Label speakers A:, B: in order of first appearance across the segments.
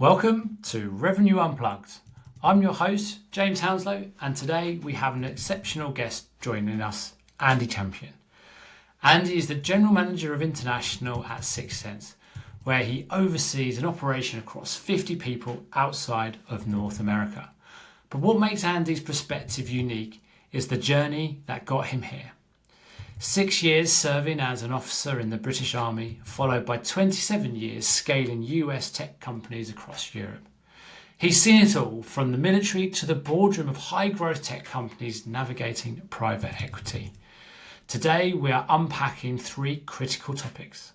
A: Welcome to Rev-n-u Unplugged. I'm your host, James Hounslow, and today we have an exceptional guest joining us, Andy Champion. Andy is the General Manager of International at Sixth Sense, where he oversees an operation across 50 people outside of North America. But what makes Andy's perspective unique is the journey that got him here. 6 years serving as an officer in the British Army, followed by 27 years scaling US tech companies across Europe. He's seen it all, from the military to the boardroom of high-growth tech companies navigating private equity. Today, we are unpacking three critical topics: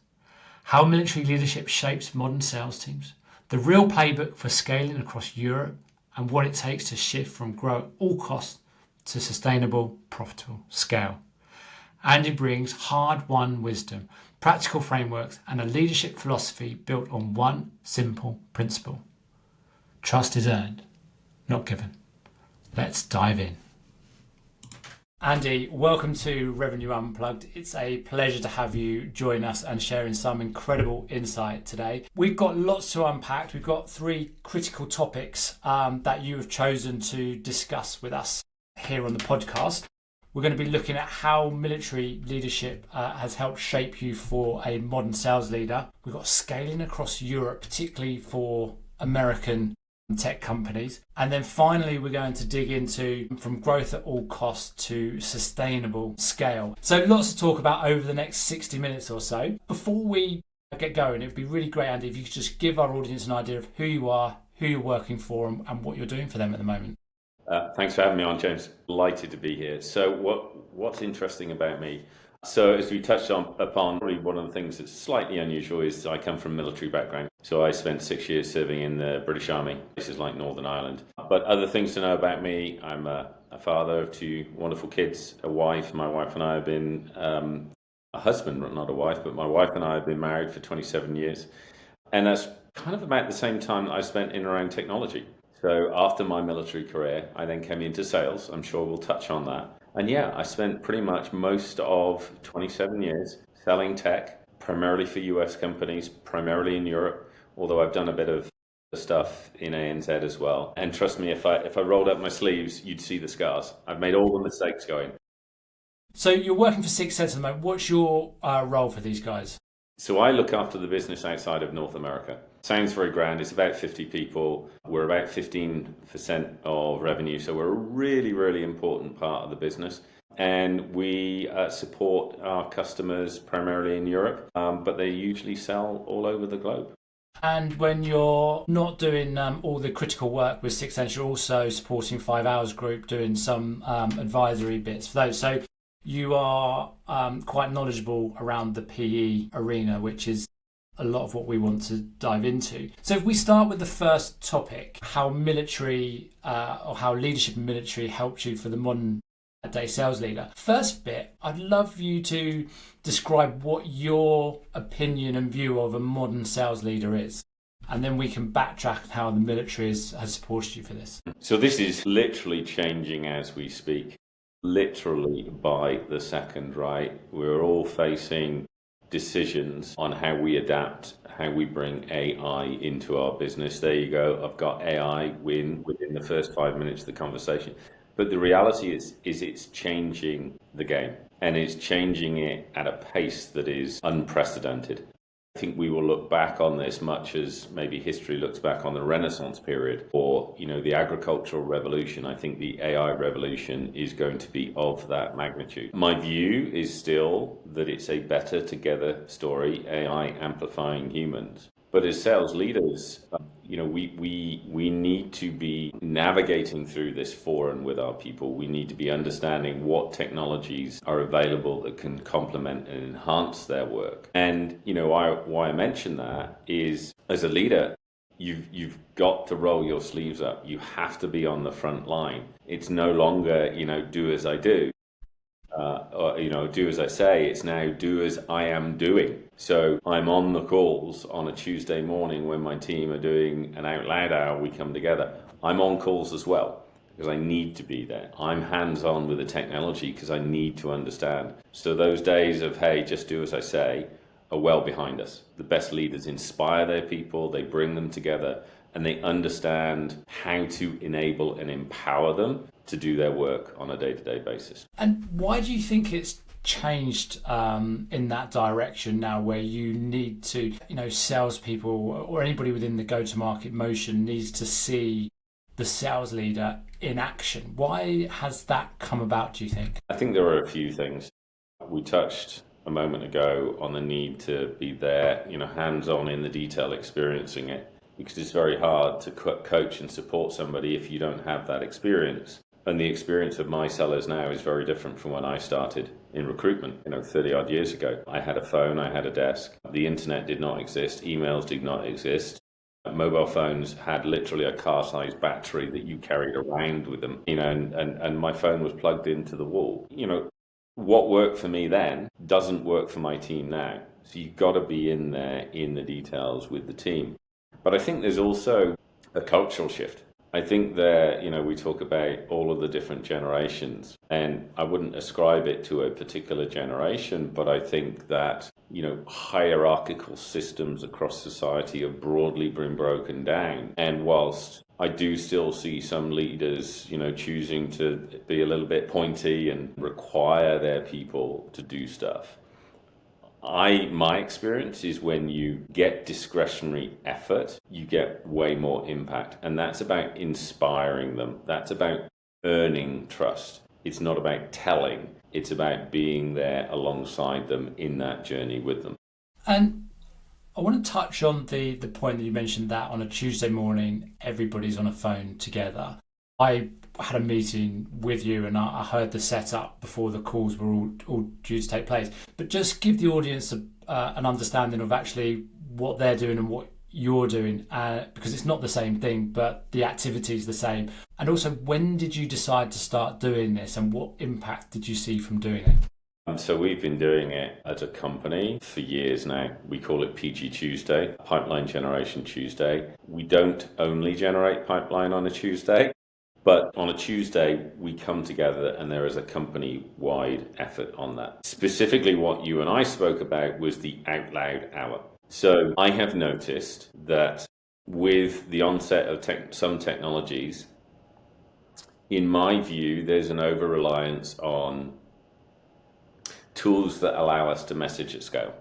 A: how military leadership shapes modern sales teams, the real playbook for scaling across Europe, and what it takes to shift from grow at all costs to sustainable, profitable scale. Andy brings hard-won wisdom, practical frameworks, and a leadership philosophy built on one simple principle: trust is earned, not given. Let's dive in. Andy, welcome to Rev-n-u Unplugged. It's a pleasure to have you join us and sharing some incredible insight today. We've got lots to unpack. We've got three critical topics that you have chosen to discuss with us here on the podcast. We're going to be looking at how military leadership has helped shape you for a modern sales leader. We've got scaling across Europe, particularly for American tech companies. And then finally, we're going to dig into from growth at all costs to sustainable scale. So lots to talk about over the next 60 minutes or so. Before we get going, it'd be really great, Andy, if you could just give our audience an idea of who you are, who you're working for, and what you're doing for them at the moment.
B: Thanks for having me on, James. Delighted to be here. So what's interesting about me? So as we touched upon, probably one of the things that's slightly unusual is I come from a military background. So I spent 6 years serving in the British Army, places like Northern Ireland. But other things to know about me: I'm a father of two wonderful kids, a wife. My wife and I have been a husband, not a wife, but my wife and I have been married for 27 years. And that's kind of about the same time that I spent in and around technology. So after my military career, I then came into sales. I'm sure we'll touch on that. And yeah, I spent pretty much most of 27 years selling tech, primarily for US companies, primarily in Europe, although I've done a bit of stuff in ANZ as well. And trust me, if I rolled up my sleeves, you'd see the scars. I've made all the mistakes going.
A: So you're working for Sixth Sense at the moment. What's your role for these guys?
B: So I look after the business outside of North America. Sounds very grand. It's about 50 people. We're about 15% of revenue. So we're a really, really important part of the business. And we support our customers primarily in Europe, but they usually sell all over the globe.
A: And when you're not doing all the critical work with Sixth Sense, you're also supporting 5 Hours Group, doing some advisory bits for those. So you are quite knowledgeable around the PE arena, which is a lot of what we want to dive into. So if we start with the first topic, how military or how leadership in military helped you for the modern day sales leader. First bit, I'd love you to describe what your opinion and view of a modern sales leader is. And then we can backtrack how the military has supported you for this.
B: So this is literally changing as we speak. Literally by the second, right? We're all facing decisions on how we adapt, how we bring AI into our business. There you go. I've got AI within the first 5 minutes of the conversation. But the reality is it's changing the game, and it's changing it at a pace that is unprecedented. I think we will look back on this much as maybe history looks back on the Renaissance period or, the agricultural revolution. I think the AI revolution is going to be of that magnitude. My view is still that it's a better together story, AI amplifying humans. But as sales leaders, we need to be navigating through this for and with our people. We need to be understanding what technologies are available that can complement and enhance their work. And why I mention that is, as a leader, you've got to roll your sleeves up. You have to be on the front line. It's no longer do as I do. Do as I say. It's now do as I am doing. So I'm on the calls on a Tuesday morning when my team are doing an out loud hour. We come together. I'm on calls as well because I need to be there. I'm hands-on with the technology because I need to understand. So those days of, hey, just do as I say, are well behind us. The best leaders inspire their people, they bring them together, and they understand how to enable and empower them to do their work on a day-to-day basis.
A: And why do you think it's changed in that direction now, where you need to, salespeople or anybody within the go-to-market motion needs to see the sales leader in action? Why has that come about, do you think?
B: I think there are a few things. We touched a moment ago on the need to be there, hands-on in the detail, experiencing it, because it's very hard to coach and support somebody if you don't have that experience. And the experience of my sellers now is very different from when I started in recruitment, 30 odd years ago. I had a phone, I had a desk. The internet did not exist, emails did not exist. Mobile phones had literally a car-sized battery that you carried around with them, and my phone was plugged into the wall. What worked for me then doesn't work for my team now. So you've got to be in there in the details with the team. But I think there's also a cultural shift. I think that, we talk about all of the different generations, and I wouldn't ascribe it to a particular generation, but I think that, hierarchical systems across society have broadly been broken down. And whilst I do still see some leaders, choosing to be a little bit pointy and require their people to do stuff, my experience is when you get discretionary effort, you get way more impact. And that's about inspiring them. That's about earning trust. It's not about telling. It's about being there alongside them in that journey with them.
A: And I want to touch on the point that you mentioned, that on a Tuesday morning, everybody's on a phone together. I had a meeting with you and I heard the setup before the calls were all due to take place. But just give the audience an understanding of actually what they're doing and what you're doing, because it's not the same thing, but the activity is the same. And also, when did you decide to start doing this and what impact did you see from doing it?
B: So we've been doing it as a company for years now. We call it PG Tuesday, Pipeline Generation Tuesday. We don't only generate pipeline on a Tuesday, but on a Tuesday, we come together and there is a company-wide effort on that. Specifically, what you and I spoke about was the out loud hour. So I have noticed that with the onset of some technologies, in my view, there's an over-reliance on tools that allow us to message at scale.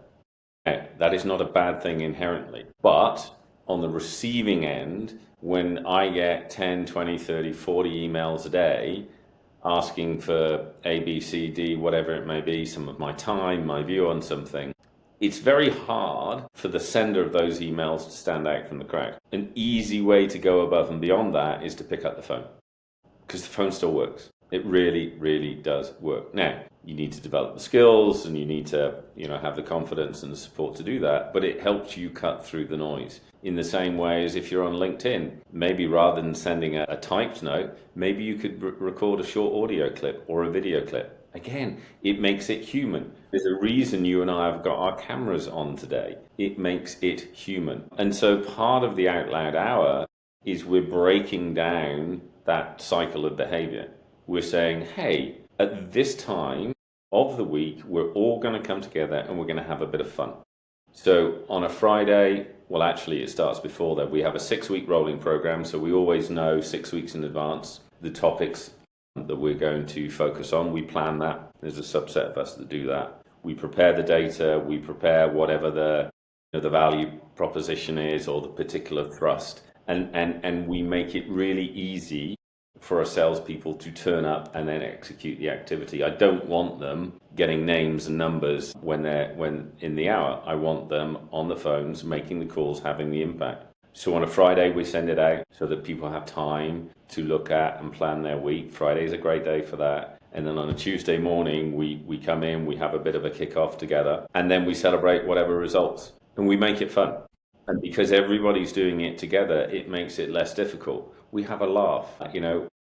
B: Now, that is not a bad thing inherently, but on the receiving end, when I get 10, 20, 30, 40 emails a day asking for A, B, C, D, whatever it may be, some of my time, my view on something, it's very hard for the sender of those emails to stand out from the crowd. An easy way to go above and beyond that is to pick up the phone, because the phone still works. It really, really does work. Now, you need to develop the skills and you need to, have the confidence and the support to do that, but it helps you cut through the noise. In the same way as if you're on LinkedIn, maybe rather than sending a typed note, maybe you could record a short audio clip or a video clip. Again, it makes it human. There's a reason you and I have got our cameras on today. It makes it human. And so part of the out loud hour is we're breaking down that cycle of behavior. We're saying, hey, at this time of the week, we're all going to come together and we're going to have a bit of fun. So on a Friday, well, actually it starts before that. We have a 6-week rolling program. So we always know 6 weeks in advance the topics that we're going to focus on. We plan that. There's a subset of us that do that. We prepare the data. We prepare whatever the value proposition is or the particular thrust. And we make it really easy for our salespeople to turn up and then execute the activity. I don't want them getting names and numbers when in the hour. I want them on the phones, making the calls, having the impact. So on a Friday, we send it out so that people have time to look at and plan their week. Friday is a great day for that. And then on a Tuesday morning, we come in, we have a bit of a kickoff together, and then we celebrate whatever results. And we make it fun. And because everybody's doing it together, it makes it less difficult. We have a laugh.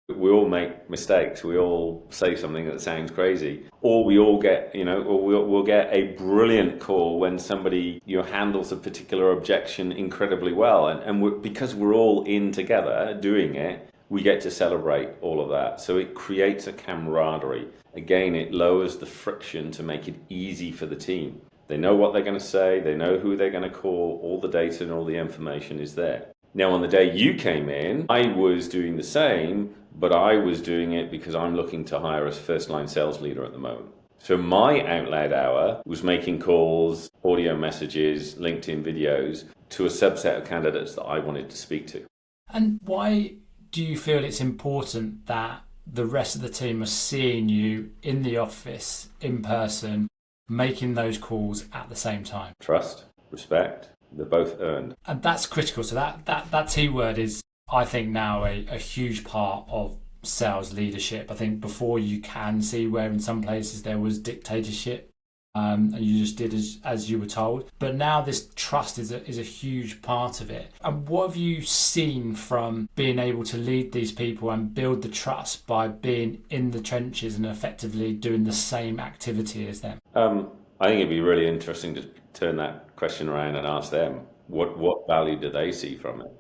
B: We all make mistakes. We all say something that sounds crazy, or we all get, or we'll get a brilliant call when somebody handles a particular objection incredibly well, and because we're all in together doing it, we get to celebrate all of that. So it creates a camaraderie. Again, it lowers the friction to make it easy for the team. They know what they're going to say. They know who they're going to call. All the data and all the information is there. Now, on the day you came in, I was doing the same, but I was doing it because I'm looking to hire a first-line sales leader at the moment. So my out loud hour was making calls, audio messages, LinkedIn videos to a subset of candidates that I wanted to speak to.
A: And why do you feel it's important that the rest of the team are seeing you in the office, in person, making those calls at the same time?
B: Trust, respect, they're both earned.
A: And that's critical. So that T word is, I think, now a huge part of sales leadership. I think before you can see where in some places there was dictatorship, and you just did as you were told. But now this trust is a huge part of it. And what have you seen from being able to lead these people and build the trust by being in the trenches and effectively doing the same activity as them?
B: I think it'd be really interesting to turn that question around and ask them what value do they see from it.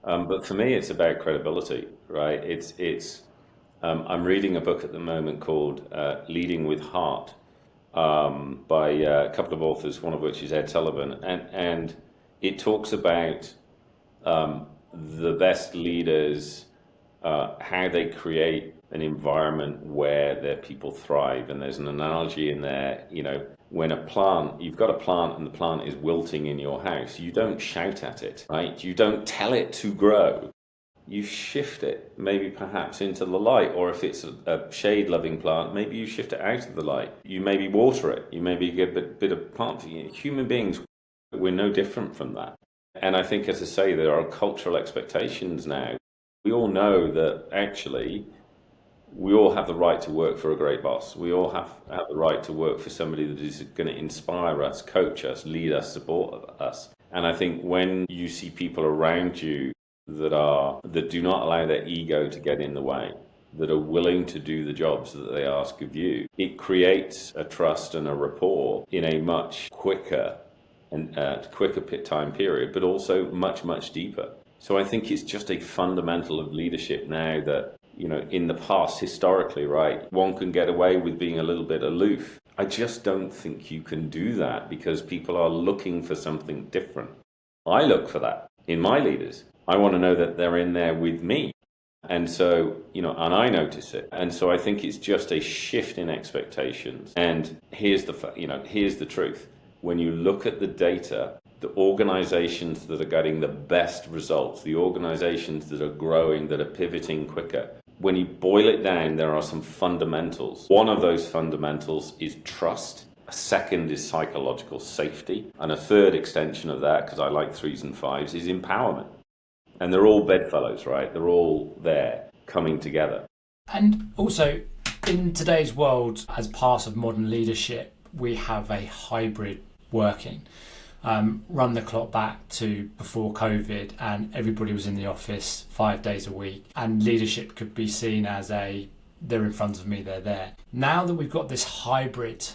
B: But for me, it's about credibility, right? I'm reading a book at the moment called Leading with Heart by a couple of authors, one of which is Ed Sullivan, and it talks about the best leaders, how they create an environment where their people thrive. And there's an analogy in there, when you've got a plant and the plant is wilting in your house, you don't shout at it, right? You don't tell it to grow. You shift it, maybe perhaps into the light, or if it's a shade-loving plant, maybe you shift it out of the light. You maybe water it. You maybe give a bit of plant feed. Human beings, we're no different from that. And I think, as I say, there are cultural expectations now. We all know that actually we all have the right to work for a great boss. We all have the right to work for somebody that is going to inspire us, coach us, lead us, support us. And I think when you see people around you that do not allow their ego to get in the way, that are willing to do the jobs that they ask of you, it creates a trust and a rapport in a much quicker time period, but also much, much deeper. So I think it's just a fundamental of leadership now that, in the past, historically, right, one can get away with being a little bit aloof. I just don't think you can do that because people are looking for something different. I look for that in my leaders. I want to know that they're in there with me. And so, and I notice it. And so I think it's just a shift in expectations. And here's the truth. When you look at the data, the organizations that are getting the best results, the organizations that are growing, that are pivoting quicker, when you boil it down, there are some fundamentals. One of those fundamentals is trust. A second is psychological safety. And a third extension of that, because I like 3s and 5s, is empowerment. And they're all bedfellows, right? They're all there coming together.
A: And also, in today's world, as part of modern leadership, we have a hybrid working. Run the clock back to before COVID and everybody was in the office 5 days a week, and leadership could be seen as they're in front of me, they're there. Now that we've got this hybrid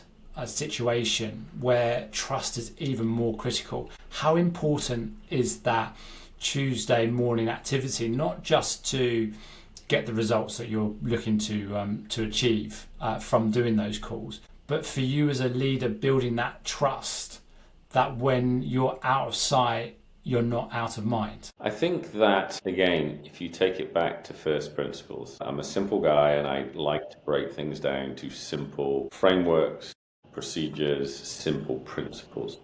A: situation where trust is even more critical, how important is that Tuesday morning activity, not just to get the results that you're looking to achieve from doing those calls, but for you as a leader building that trust that when you're out of sight, you're not out of mind?
B: I think that, again, if you take it back to first principles, I'm a simple guy and I like to break things down to simple frameworks, procedures, simple principles.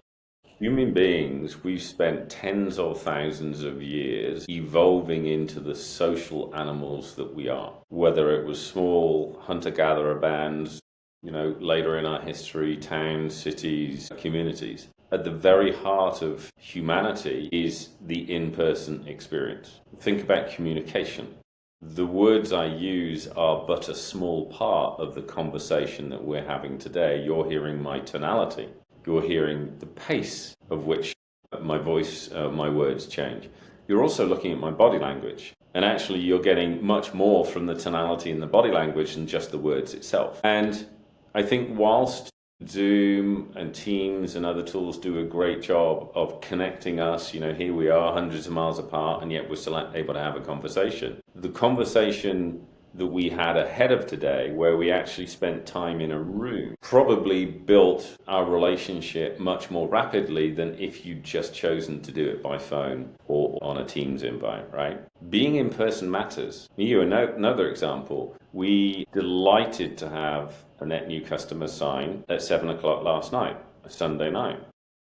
B: Human beings, we've spent tens of thousands of years evolving into the social animals that we are. Whether it was small hunter-gatherer bands, later in our history, towns, cities, communities. At the very heart of humanity is the in-person experience. Think about communication. The words I use are but a small part of the conversation that we're having today. You're hearing my tonality. You're hearing the pace of which my voice, my words change. You're also looking at my body language. And actually, you're getting much more from the tonality and the body language than just the words itself. And I think whilst Zoom and Teams and other tools do a great job of connecting us, here we are hundreds of miles apart, and yet we're still able to have a conversation. The conversation that we had ahead of today, where we actually spent time in a room, probably built our relationship much more rapidly than if you'd just chosen to do it by phone or on a Teams invite, right? Being in person matters. Another example, we delighted to have a net new customer sign at 7 o'clock last night, a Sunday night.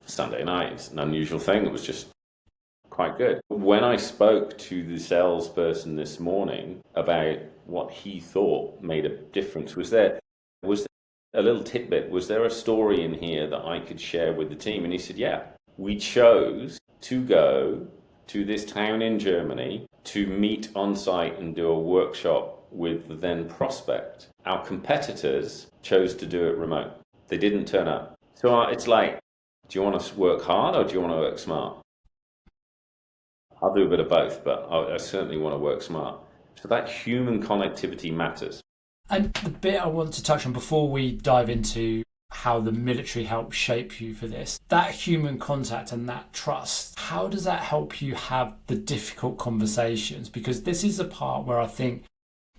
B: Sunday night, it's an unusual thing. It was just quite good. When I spoke to the salesperson this morning about what he thought made a difference, was there a little tidbit? Was there a story in here that I could share with the team? And he said, yeah, we chose to go to this town in Germany to meet on site and do a workshop with the then prospect. Our competitors chose to do it remote. They didn't turn up. So it's like, do you want to work hard or do you want to work smart? I'll do a bit of both, but I certainly want to work smart. So that human connectivity matters.
A: And the bit I want to touch on before we dive into how the military helped shape you for this, that human contact and that trust, how does that help you have the difficult conversations? Because this is a part where I think,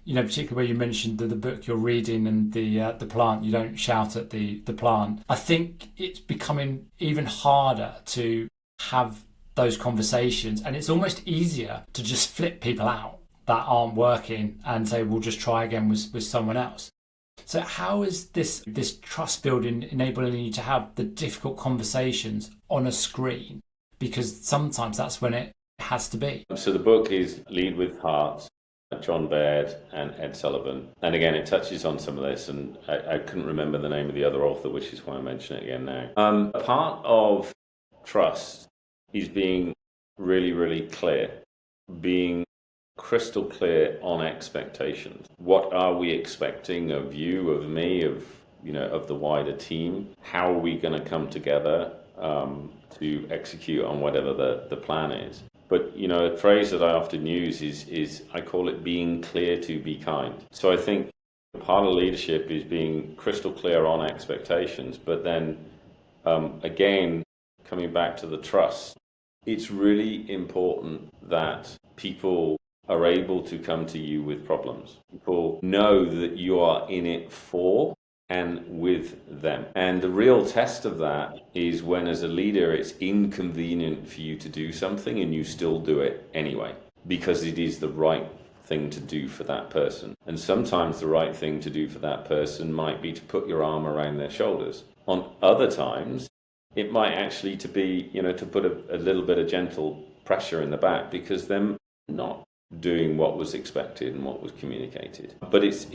A: particularly where you mentioned the book you're reading and the plant, you don't shout at the plant. I think it's becoming even harder to have those conversations, and it's almost easier to just flip people out that aren't working and say, we'll just try again with someone else. So how is this trust building enabling you to have the difficult conversations on a screen? Because sometimes that's when it has to be.
B: So the book is Lead with Heart, John Baird and Ed Sullivan. And again, it touches on some of this, and I couldn't remember the name of the other author, which is why I mention it again now. Part of trust is being really, really clear, being crystal clear on expectations. What are we expecting of you, of me, of the wider team? How are we going to come together to execute on whatever the plan is? But a phrase that I often use is I call it being clear to be kind. So I think part of leadership is being crystal clear on expectations, but then again, coming back to the trust, it's really important that people are able to come to you with problems. People know that you are in it for and with them. And the real test of that is when, as a leader, it's inconvenient for you to do something and you still do it anyway, because it is the right thing to do for that person. And sometimes the right thing to do for that person might be to put your arm around their shoulders. On other times, it might actually to be, to put a little bit of gentle pressure in the back because they're not doing what was expected and what was communicated. But it's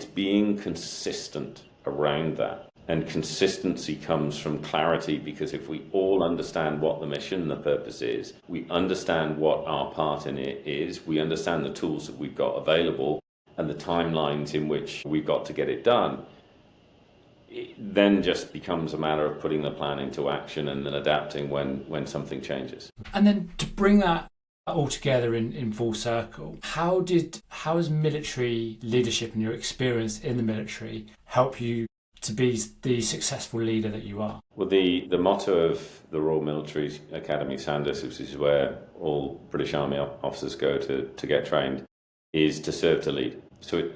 B: being consistent around that. And consistency comes from clarity, because if we all understand what the mission and the purpose is, we understand what our part in it is, we understand the tools that we've got available and the timelines in which we've got to get it done, it then just becomes a matter of putting the plan into action and then adapting when something changes.
A: And then to bring that all together in full circle, how has military leadership and your experience in the military help you to be the successful leader that you are?
B: Well, the motto of the Royal Military Academy, Sandhurst, which is where all British Army officers go to get trained, is to serve to lead. So,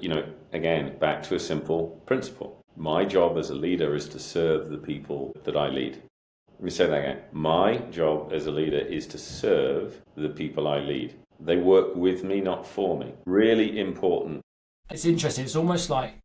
B: again, back to a simple principle. My job as a leader is to serve the people that I lead. Let me say that again. My job as a leader is to serve the people I lead. They work with me, not for me. Really important.
A: It's interesting. It's almost like,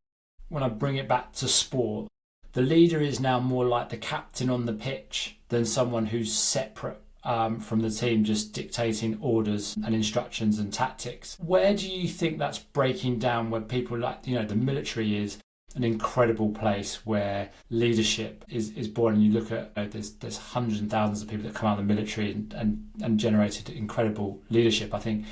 A: when I bring it back to sport, the leader is now more like the captain on the pitch than someone who's separate from the team, just dictating orders and instructions and tactics. Where do you think that's breaking down, where people like, the military is an incredible place where leadership is born, and you look at there's hundreds and thousands of people that come out of the military and generated incredible leadership. I think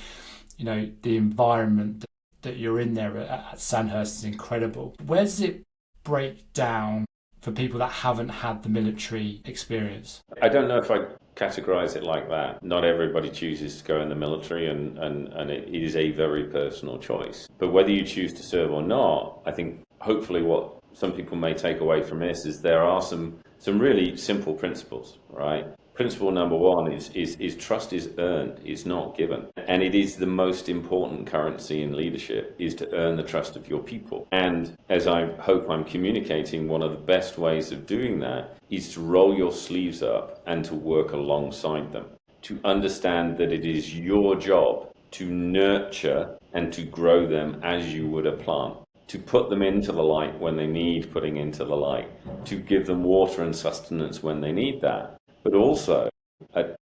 A: the environment that you're in there at Sandhurst is incredible. Where does it break down for people that haven't had the military experience?
B: I don't know if I categorize it like that. Not everybody chooses to go in the military, and it is a very personal choice. But whether you choose to serve or not, I think hopefully what some people may take away from this is there are some really simple principles, right? Principle number one is trust is earned, it's not given. And it is the most important currency in leadership, is to earn the trust of your people. And as I hope I'm communicating, one of the best ways of doing that is to roll your sleeves up and to work alongside them, to understand that it is your job to nurture and to grow them as you would a plant, to put them into the light when they need putting into the light, to give them water and sustenance when they need that, but also at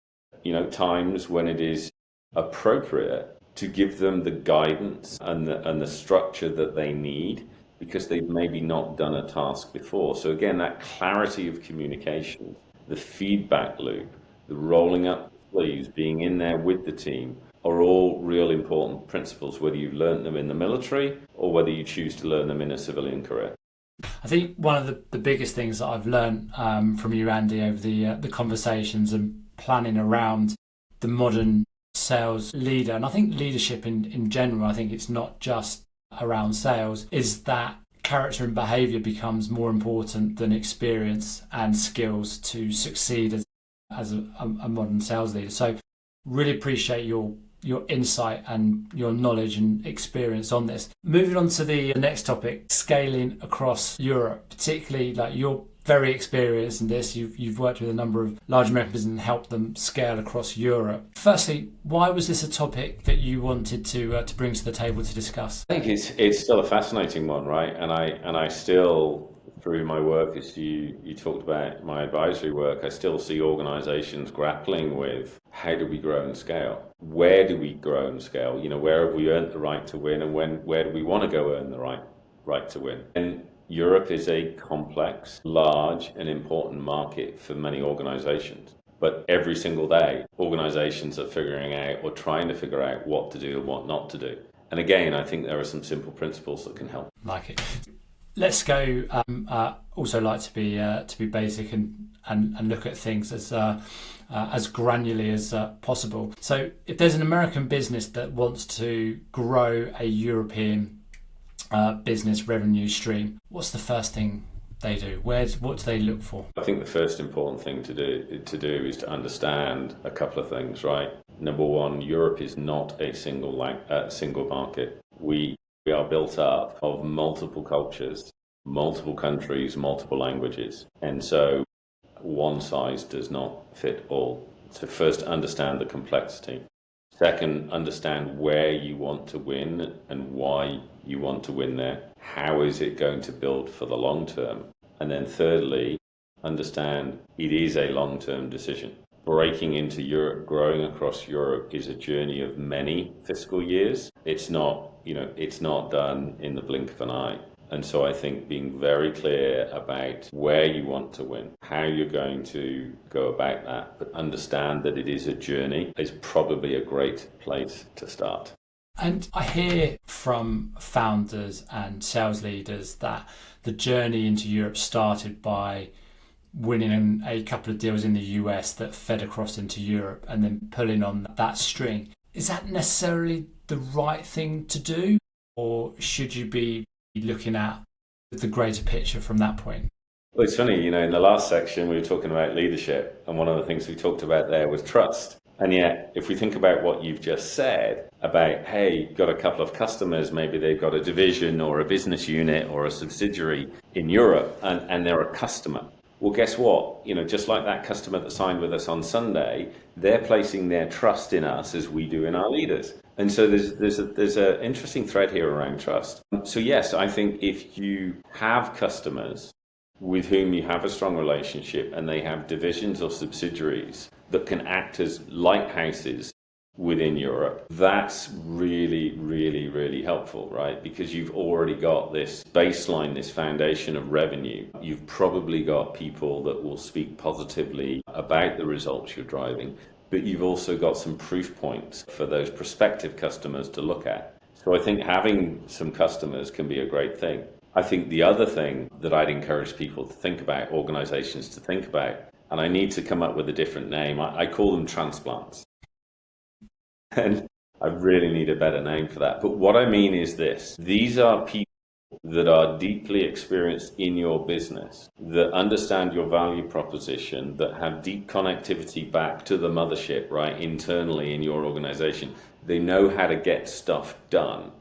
B: times when it is appropriate to give them the guidance and the structure that they need, because they've maybe not done a task before. So again, that clarity of communication, the feedback loop, the rolling up the sleeves, being in there with the team, are all real important principles, whether you've learned them in the military or whether you choose to learn them in a civilian career.
A: I think one of the biggest things that I've learned from you, Andy, over the conversations and planning around the modern sales leader, and I think leadership in general, I think it's not just around sales, is that character and behaviour becomes more important than experience and skills to succeed as a modern sales leader. So really appreciate your insight and your knowledge and experience on this. Moving on to the next topic, scaling across Europe, particularly like you're very experienced in this. You've worked with a number of large American businesses and helped them scale across Europe. Firstly, why was this a topic that you wanted to bring to the table to discuss?
B: I think it's still a fascinating one, right? And I still, through my work, as you talked about my advisory work, I still see organizations grappling with how do we grow and scale? Where do we grow and scale? Where have we earned the right to win, and where do we want to go earn the right to win? And Europe is a complex, large, and important market for many organizations. But every single day, organizations are figuring out or trying to figure out what to do and what not to do. And again, I think there are some simple principles that can help.
A: Like it. Let's go. Also, like to be basic and look at things as granularly as possible. So, if there's an American business that wants to grow a European business revenue stream, what's the first thing they do? What do they look for?
B: I think the first important thing to do is to understand a couple of things, right? Number one, Europe is not a single market. We are built up of multiple cultures, multiple countries, multiple languages. And so one size does not fit all. So first, understand the complexity. Second, understand where you want to win and why you want to win there. How is it going to build for the long term? And then thirdly, understand it is a long-term decision. Breaking into Europe, growing across Europe is a journey of many fiscal years. It's not done in the blink of an eye. And so I think being very clear about where you want to win, how you're going to go about that, but understand that it is a journey, is probably a great place to start.
A: And I hear from founders and sales leaders that the journey into Europe started by winning a couple of deals in the US that fed across into Europe and then pulling on that string. Is that necessarily the right thing to do? Or should you be looking at the greater picture from that point?
B: Well, it's funny, in the last section we were talking about leadership, and one of the things we talked about there was trust. And yet, if we think about what you've just said about, hey, you've got a couple of customers, maybe they've got a division or a business unit or a subsidiary in Europe, and they're a customer. Well, guess what? Just like that customer that signed with us on Sunday, they're placing their trust in us as we do in our leaders. And so there's an interesting thread here around trust. So yes, I think if you have customers with whom you have a strong relationship and they have divisions or subsidiaries that can act as lighthouses within Europe, that's really, really, really helpful, right? Because you've already got this baseline, this foundation of revenue. You've probably got people that will speak positively about the results you're driving, but you've also got some proof points for those prospective customers to look at. So I think having some customers can be a great thing. I think the other thing that I'd encourage people to think about, organizations to think about, and I need to come up with a different name, I call them transplants. And I really need a better name for that. But what I mean is this: these are people that are deeply experienced in your business, that understand your value proposition, that have deep connectivity back to the mothership, right, internally in your organization. They know how to get stuff done.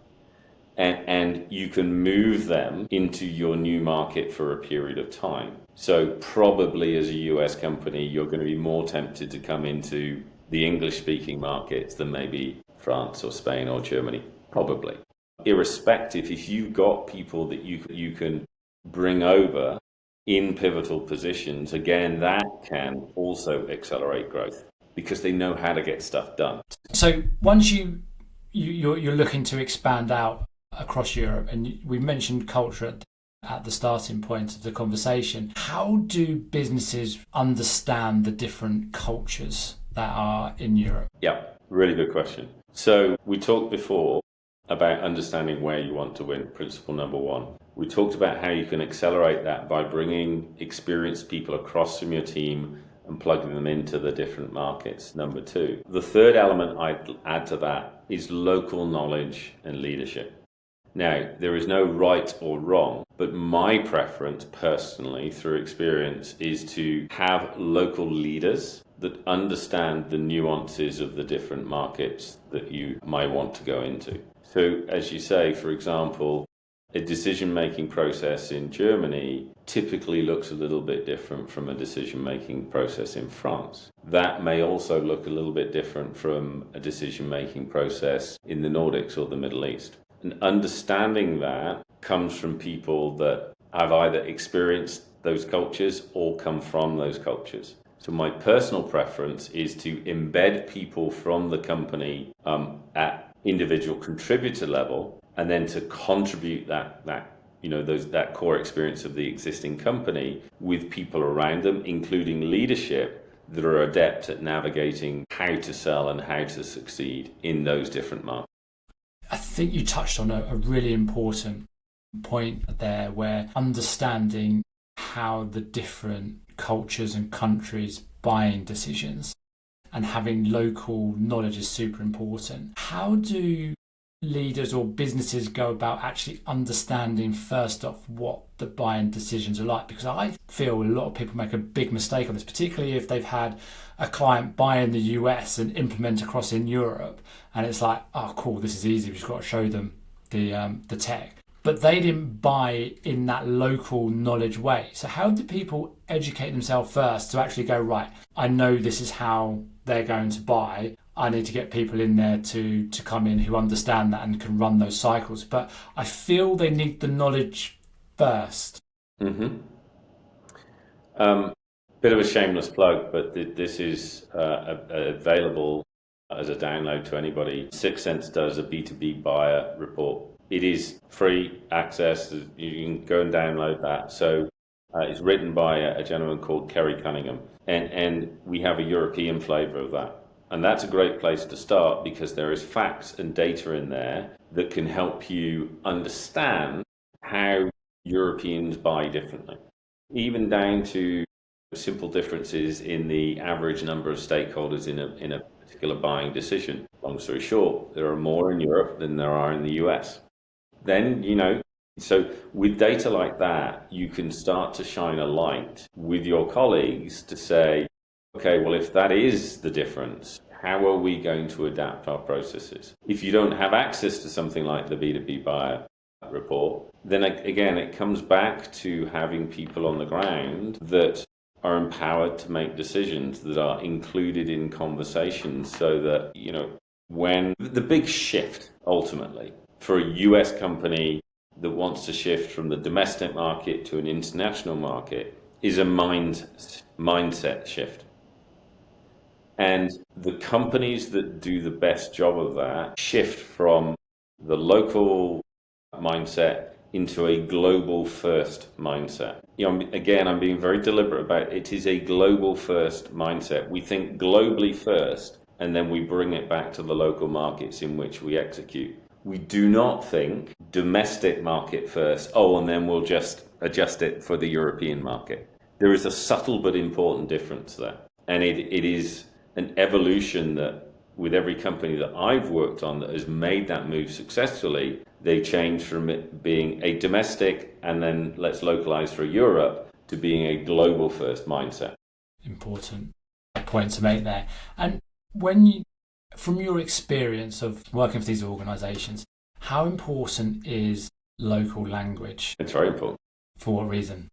B: And you can move them into your new market for a period of time. So probably as a US company, you're going to be more tempted to come into the English-speaking markets than maybe France or Spain or Germany, probably. Irrespective, if you've got people that you can bring over in pivotal positions, again, that can also accelerate growth because they know how to get stuff done.
A: So once you're looking to expand out across Europe, and we mentioned culture at the starting point of the conversation, how do businesses understand the different cultures that are in Europe?
B: Yeah, really good question. So we talked before about understanding where you want to win, principle number one. We talked about how you can accelerate that by bringing experienced people across from your team and plugging them into the different markets, number two. The third element I'd add to that is local knowledge and leadership. Now, there is no right or wrong, but my preference personally, through experience, is to have local leaders that understand the nuances of the different markets that you might want to go into. So, as you say, for example, a decision-making process in Germany typically looks a little bit different from a decision-making process in France. That may also look a little bit different from a decision-making process in the Nordics or the Middle East. And understanding that comes from people that have either experienced those cultures or come from those cultures. So my personal preference is to embed people from the company at individual contributor level, and then to contribute that core experience of the existing company with people around them, including leadership that are adept at navigating how to sell and how to succeed in those different markets.
A: I think you touched on a really important point there, where understanding how the different cultures and countries buying decisions and having local knowledge is super important. How do leaders or businesses go about actually understanding first off what the buying decisions are like? Because I feel a lot of people make a big mistake on this, particularly if they've had a client buy in the US and implement across in Europe, and it's like, oh cool, this is easy, we've just got to show them the tech. But they didn't buy in that local knowledge way. So how do people educate themselves first to actually go, right, I know this is how they're going to buy, I need to get people in there to come in who understand that and can run those cycles. But I feel they need the knowledge first.
B: Mm-hmm. Bit of a shameless plug, but this is available as a download to anybody. Sixth Sense does a B2B buyer report. It is free access. You can go and download that. So it's written by a gentleman called Kerry Cunningham. And we have a European flavor of that. And that's a great place to start because there is facts and data in there that can help you understand how Europeans buy differently, even down to simple differences in the average number of stakeholders in a particular buying decision. Long story short, there are more in Europe than there are in the US. Then, so with data like that, you can start to shine a light with your colleagues to say, okay, well, if that is the difference, how are we going to adapt our processes? If you don't have access to something like the B2B buyer report, then again, it comes back to having people on the ground that are empowered to make decisions, that are included in conversations, so that, when the big shift ultimately for a US company that wants to shift from the domestic market to an international market is a mindset shift. And the companies that do the best job of that shift from the local mindset into a global first mindset. Again, I'm being very deliberate about it is a global first mindset. We think globally first, and then we bring it back to the local markets in which we execute. We do not think domestic market first, and then we'll just adjust it for the European market. There is a subtle but important difference there. And it is an evolution that with every company that I've worked on that has made that move successfully, they change from it being a domestic and then let's localize for Europe to being a global first mindset.
A: Important point to make there. And when you, from your experience of working for these organisations, how important is local language?
B: It's very important.
A: For what reason?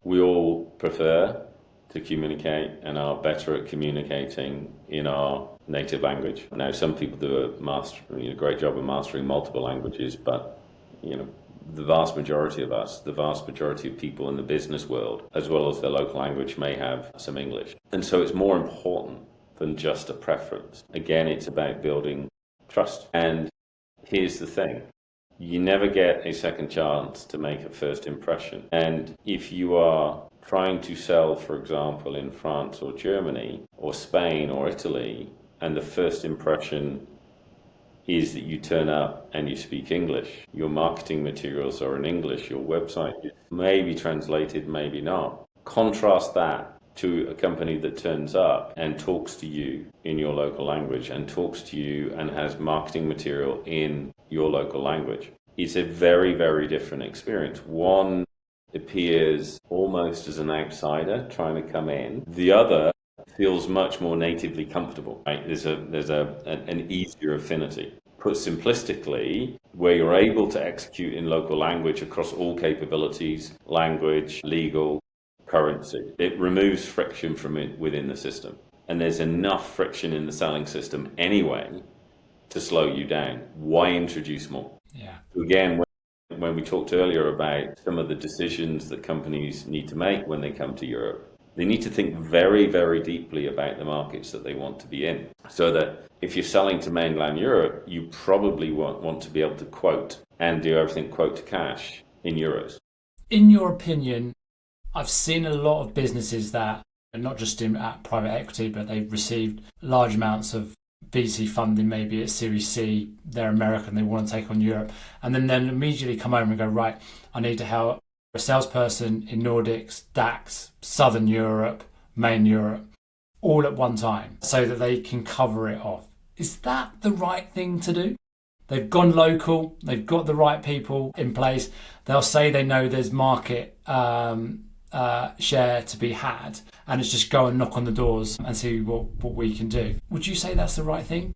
B: We all prefer to communicate and are better at communicating in our native language. Now, some people do a great job of mastering multiple languages, but the vast majority of us, the vast majority of people in the business world, as well as their local language, may have some English. And so it's more important than just a preference. Again, it's about building trust. And here's the thing. You never get a second chance to make a first impression. And if you are trying to sell, for example, in France or Germany or Spain or Italy, and the first impression is that you turn up and you speak English, your marketing materials are in English, your website may be translated, maybe not. Contrast that to a company that turns up and talks to you in your local language and talks to you and has marketing material in your local language. It's a very, very different experience. One appears almost as an outsider trying to come in. The other feels much more natively comfortable. Right? There's an easier affinity. Put simplistically, where you're able to execute in local language across all capabilities, language, legal, currency, it removes friction from it within the system. And there's enough friction in the selling system anyway to slow you down. Why introduce more?
A: Yeah.
B: Again, when we talked earlier about some of the decisions that companies need to make when they come to Europe, they need to think very, very deeply about the markets that they want to be in. So that if you're selling to mainland Europe, you probably want to be able to quote and do everything quote to cash in euros.
A: In your opinion, I've seen a lot of businesses that, not just at private equity, but they've received large amounts of VC funding, maybe at Series C, they're American, they want to take on Europe, and then immediately come over and go, right, I need to help a salesperson in Nordics, DAX, Southern Europe, main Europe, all at one time, so that they can cover it off. Is that the right thing to do? They've gone local, they've got the right people in place, they'll say they know there's market share to be had, and it's just go and knock on the doors and see what we can do. Would you say that's the right thing?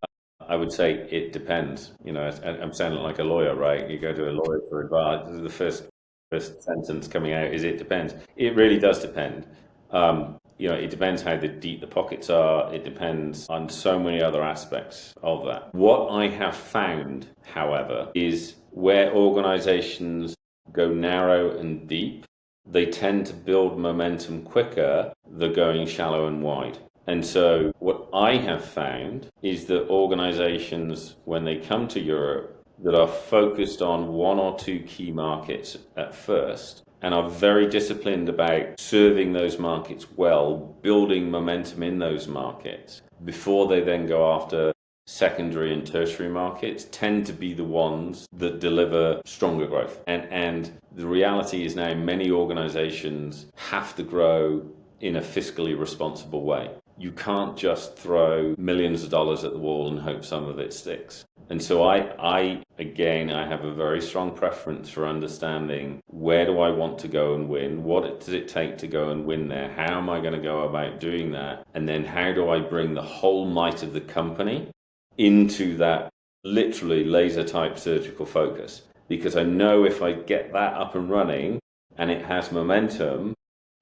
B: I would say it depends. I'm sounding like a lawyer, right? You go to a lawyer for advice. The first sentence coming out is it depends. It really does depend. It depends how deep the pockets are. It depends on so many other aspects of that. What I have found, however, is where organizations go narrow and deep, they tend to build momentum quicker than going shallow and wide. And so what I have found is that organizations, when they come to Europe, that are focused on one or two key markets at first and are very disciplined about serving those markets well, building momentum in those markets before they then go after secondary and tertiary markets, tend to be the ones that deliver stronger growth. And the reality is now many organizations have to grow in a fiscally responsible way. You can't just throw millions of dollars at the wall and hope some of it sticks. And so I have a very strong preference for understanding where do I want to go and win? What does it take to go and win there? How am I going to go about doing that? And then how do I bring the whole might of the company into that literally laser type surgical focus? Because I know if I get that up and running and it has momentum,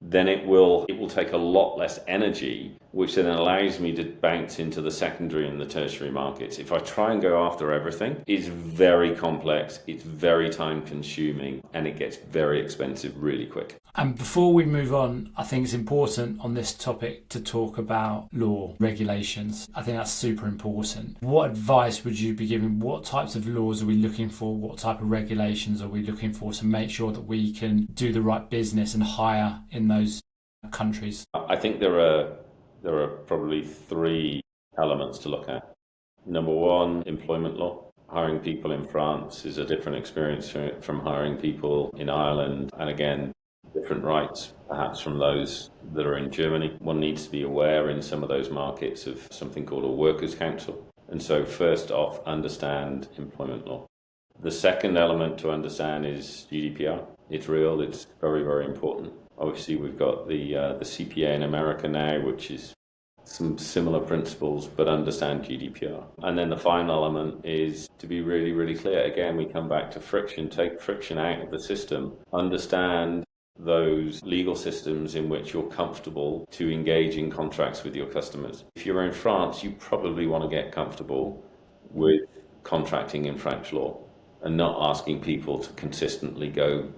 B: then it will take a lot less energy, which then allows me to bounce into the secondary and the tertiary markets. If I try and go after everything, it's very complex, it's very time consuming, and it gets very expensive really quick.
A: And before we move on, I think it's important on this topic to talk about law, regulations. I think that's super important. What advice would you be giving? What types of laws are we looking for? What type of regulations are we looking for to make sure that we can do the right business and hire in those countries?
B: I think there are probably three elements to look at. Number one, employment law. Hiring people in France is a different experience from hiring people in Ireland, and again, different rights perhaps from those that are in Germany. One needs to be aware in some of those markets of something called a workers' council. And so first off, understand employment law. The second element to understand is GDPR. It's real. It's very, very important. Obviously, we've got the CPA in America now, which is some similar principles, but understand GDPR. And then the final element is to be really, really clear. Again, we come back to friction. Take friction out of the system. Understand those legal systems in which you're comfortable to engage in contracts with your customers. If you're in France, you probably want to get comfortable with contracting in French law and not asking people to consistently go,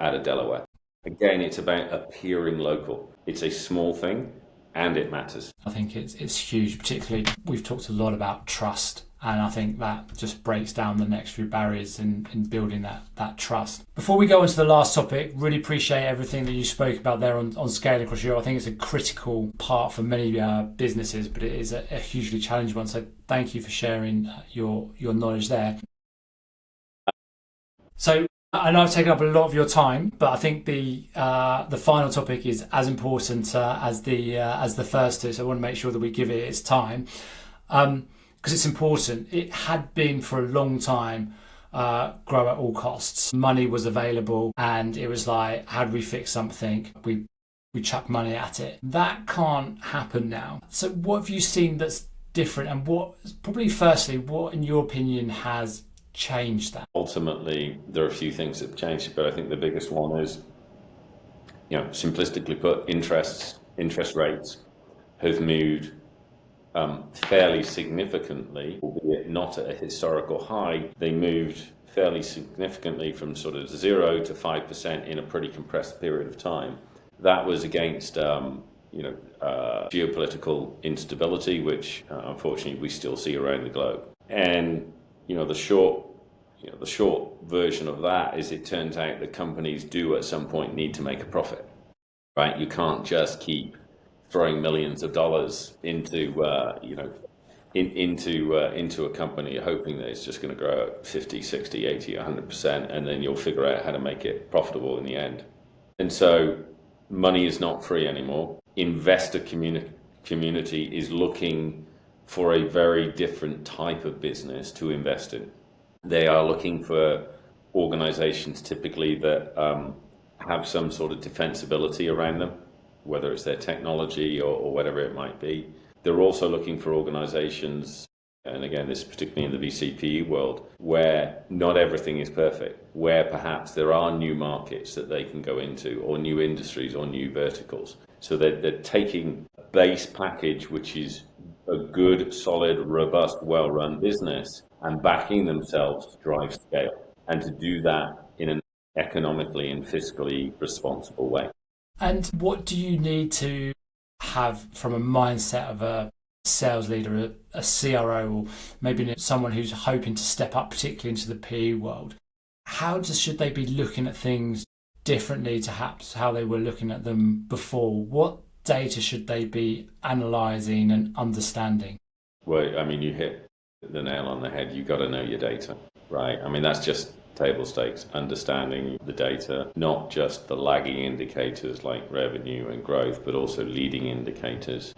B: out of Delaware. Again, it's about appearing local. It's a small thing and it matters.
A: I think it's huge, particularly we've talked a lot about trust, and I think that just breaks down the next few barriers in building that trust. Before we go on to the last topic, really appreciate everything that you spoke about there on scaling across Europe. I think it's a critical part for many businesses, but it is a hugely challenging one. So thank you for sharing your knowledge there. So I know I've taken up a lot of your time, but I think the final topic is as important as the first two. So I want to make sure that we give it its time because it's important. It had been for a long time grow at all costs. Money was available, and it was like, how do we fix something? We chuck money at it. That can't happen now. So what have you seen that's different, and what in your opinion has changed that?
B: Ultimately, there are a few things that have changed, but I think the biggest one is, simplistically put, interest rates have moved fairly significantly, albeit not at a historical high. They moved fairly significantly from sort of 0 to 5% in a pretty compressed period of time. That was against geopolitical instability, which unfortunately we still see around the globe. And the short version of that is, it turns out that companies do at some point need to make a profit, right? You can't just keep throwing millions of dollars into a company hoping that it's just going to grow at 50, 60, 80, 100%, and then you'll figure out how to make it profitable in the end. And so money is not free anymore. Investor community is looking for a very different type of business to invest in. They are looking for organizations typically that have some sort of defensibility around them, whether it's their technology or whatever it might be. They're also looking for organizations, and again, this is particularly in the VCPE world, where not everything is perfect, where perhaps there are new markets that they can go into, or new industries or new verticals. So they're taking a base package, which is a good, solid, robust, well-run business, and backing themselves to drive scale, and to do that in an economically and fiscally responsible way.
A: And what do you need to have from a mindset of a sales leader, a CRO, or maybe someone who's hoping to step up, particularly into the PE world? Should they be looking at things differently to perhaps how they were looking at them before? What data should they be analysing and understanding?
B: Well, I mean, you hit the nail on the head. You've got to know your data, right? I mean, that's just table stakes, understanding the data, not just the lagging indicators like revenue and growth, but also leading indicators.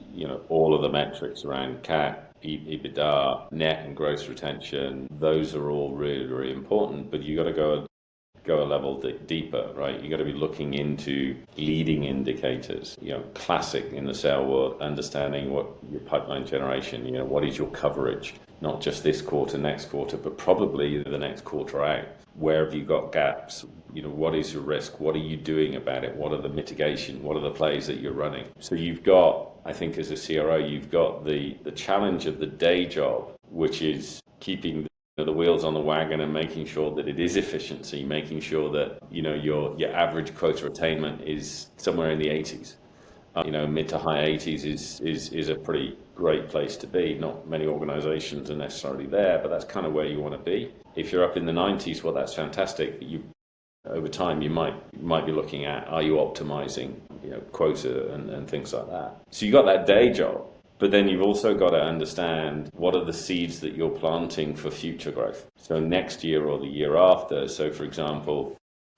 B: All of the metrics around CAC, EBITDA, net and gross retention, those are all really, really important, but you got to go a level deeper, right? You got to be looking into leading indicators, classic in the sale world, understanding what your pipeline generation, what is your coverage, not just this quarter, next quarter, but probably the next quarter out. Where have you got gaps? What is your risk? What are you doing about it? What are the mitigation? What are the plays that you're running? So you've got, I think as a CRO, you've got the challenge of the day job, which is keeping the wheels on the wagon and making sure that it is efficiency, making sure that your average quota attainment is somewhere in the 80s. Mid to high 80s is a pretty great place to be. Not many organizations are necessarily there, but that's kind of where you want to be. If you're up in the 90s, well, that's fantastic. Over time, you might be looking at, are you optimizing quota and things like that. So you got that day job. But then you've also got to understand what are the seeds that you're planting for future growth. So next year or the year after. So for example,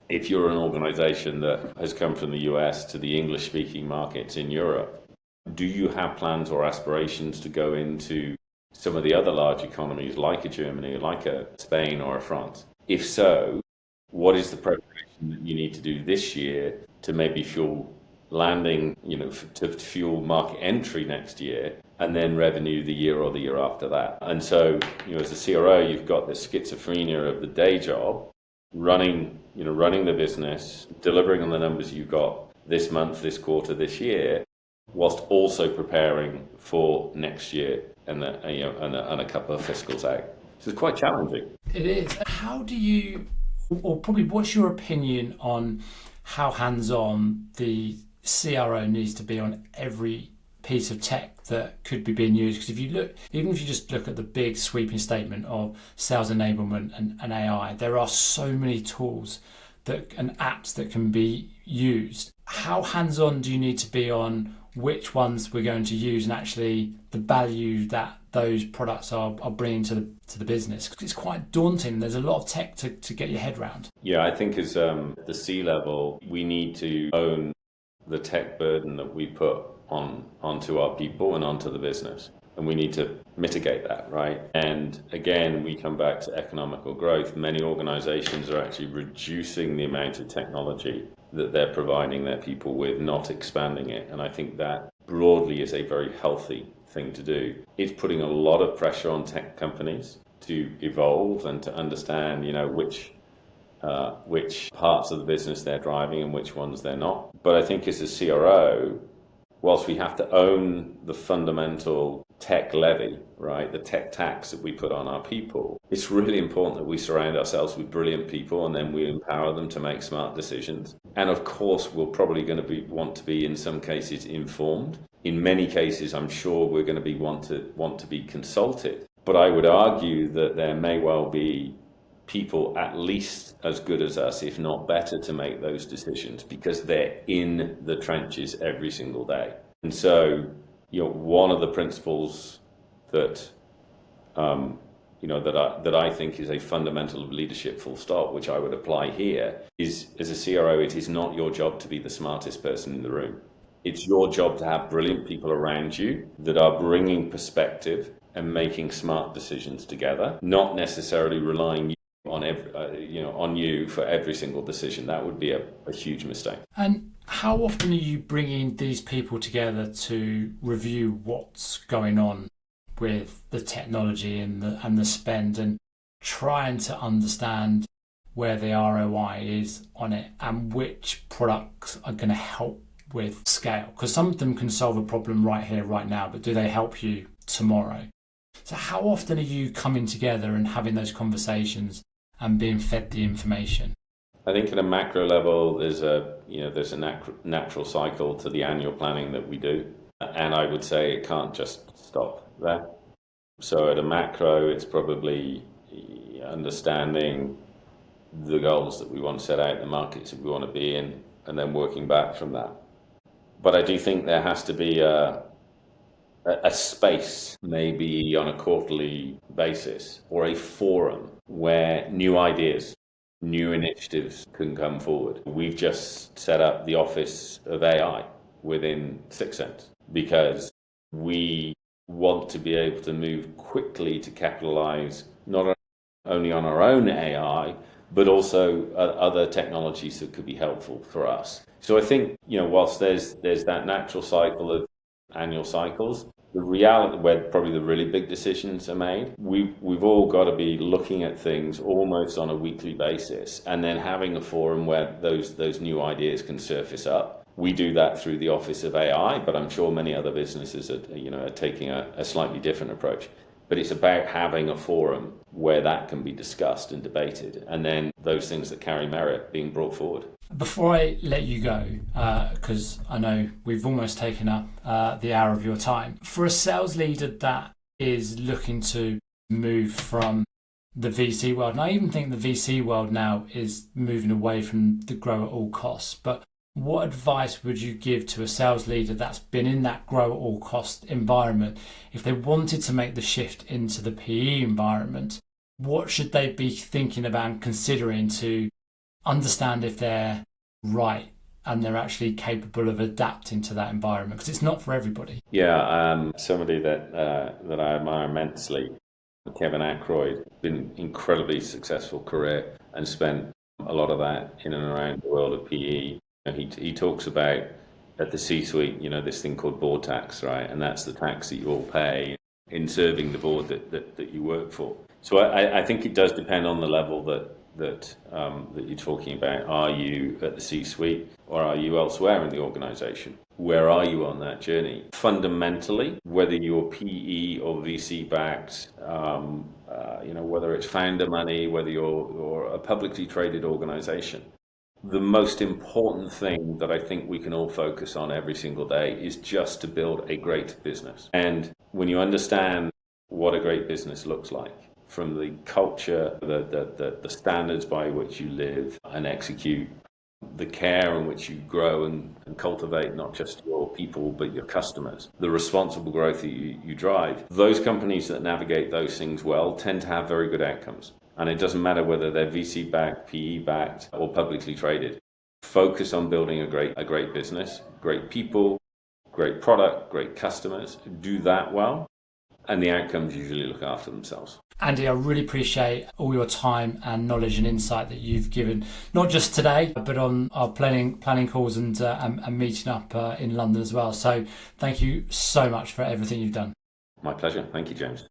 B: if you're an organization that has come from the US to the English-speaking markets in Europe, do you have plans or aspirations to go into some of the other large economies like a Germany, like a Spain or a France? If so, what is the preparation that you need to do this year to maybe fuel landing, to fuel market entry next year, and then revenue the year or the year after that? And so, as a CRO, you've got this schizophrenia of the day job, running the business, delivering on the numbers you've got this month, this quarter, this year, whilst also preparing for next year and a couple of fiscals out. So it's quite challenging.
A: It is. How do you, or probably what's your opinion on how hands-on the CRO needs to be on every piece of tech that could be being used? Because even if you just look at the big sweeping statement of sales enablement and AI, there are so many tools and apps that can be used. How hands-on do you need to be on which ones we're going to use and actually the value that those products are bringing to the business? Because it's quite daunting. There's a lot of tech to get your head around.
B: Yeah, I think as the C-level, we need to own the tech burden that we put onto our people and onto the business. And we need to mitigate that, right? And again, we come back to economical growth. Many organizations are actually reducing the amount of technology that they're providing their people with, not expanding it. And I think that broadly is a very healthy thing to do. It's putting a lot of pressure on tech companies to evolve and to understand, which parts of the business they're driving and which ones they're not. But I think as a CRO, whilst we have to own the fundamental tech levy, right, the tech tax that we put on our people, it's really important that we surround ourselves with brilliant people and then we empower them to make smart decisions. And of course, we're probably going to want to be, in some cases, informed. In many cases, I'm sure we're going to want to be consulted. But I would argue that there may well be people at least as good as us, if not better, to make those decisions because they're in the trenches every single day. And so, one of the principles that that I think is a fundamental of leadership, full stop, which I would apply here, is as a CRO, it is not your job to be the smartest person in the room. It's your job to have brilliant people around you that are bringing perspective and making smart decisions together, not necessarily relying on you for every single decision. That would be a huge mistake.
A: And how often are you bringing these people together to review what's going on with the technology and the spend and trying to understand where the ROI is on it and which products are going to help with scale? Because some of them can solve a problem right here, right now, but do they help you tomorrow? So how often are you coming together and having those conversations and being fed the information?
B: I think at a macro level, there's a natural cycle to the annual planning that we do, and I would say it can't just stop there. So at a macro, it's probably understanding the goals that we want to set out, the markets that we want to be in, and then working back from that. But I do think there has to be a space, maybe on a quarterly basis, or a forum where new ideas, new initiatives can come forward. We've just set up the Office of AI within 6 Sense because we want to be able to move quickly to capitalize not only on our own AI, but also other technologies that could be helpful for us. So I think, whilst there's that natural cycle of annual cycles, the reality where probably the really big decisions are made, we've all got to be looking at things almost on a weekly basis and then having a forum where those new ideas can surface up. We do that through the Office of AI, but I'm sure many other businesses are taking a slightly different approach. But it's about having a forum where that can be discussed and debated, and then those things that carry merit being brought forward.
A: Before I let you go, because I know we've almost taken up the hour of your time, for a sales leader that is looking to move from the VC world, and I even think the VC world now is moving away from the grow at all costs, but what advice would you give to a sales leader that's been in that grow at all cost environment? If they wanted to make the shift into the PE environment, what should they be thinking about and considering to understand if they're right and they're actually capable of adapting to that environment, because it's not for everybody.
B: Yeah, somebody that I admire immensely, Kevin Ackroyd, been incredibly successful career and spent a lot of that in and around the world of PE. He talks about at the C-suite, this thing called board tax, right? And that's the tax that you all pay in serving the board that you work for. So I think it does depend on the level that you're talking about. Are you at the C-suite or are you elsewhere in the organization? Where are you on that journey? Fundamentally, whether you're PE or VC backed, whether it's founder money, whether you're a publicly traded organization, the most important thing that I think we can all focus on every single day is just to build a great business. And when you understand what a great business looks like, from the culture, the standards by which you live and execute, the care in which you grow and cultivate not just your people but your customers, the responsible growth that you drive, those companies that navigate those things well tend to have very good outcomes. And it doesn't matter whether they're VC backed, PE backed, or publicly traded. Focus on building a great business, great people, great product, great customers. Do that well, and the outcomes usually look after themselves.
A: Andy, I really appreciate all your time and knowledge and insight that you've given, not just today, but on our planning calls and meeting up in London as well. So thank you so much for everything you've done.
B: My pleasure. Thank you, James.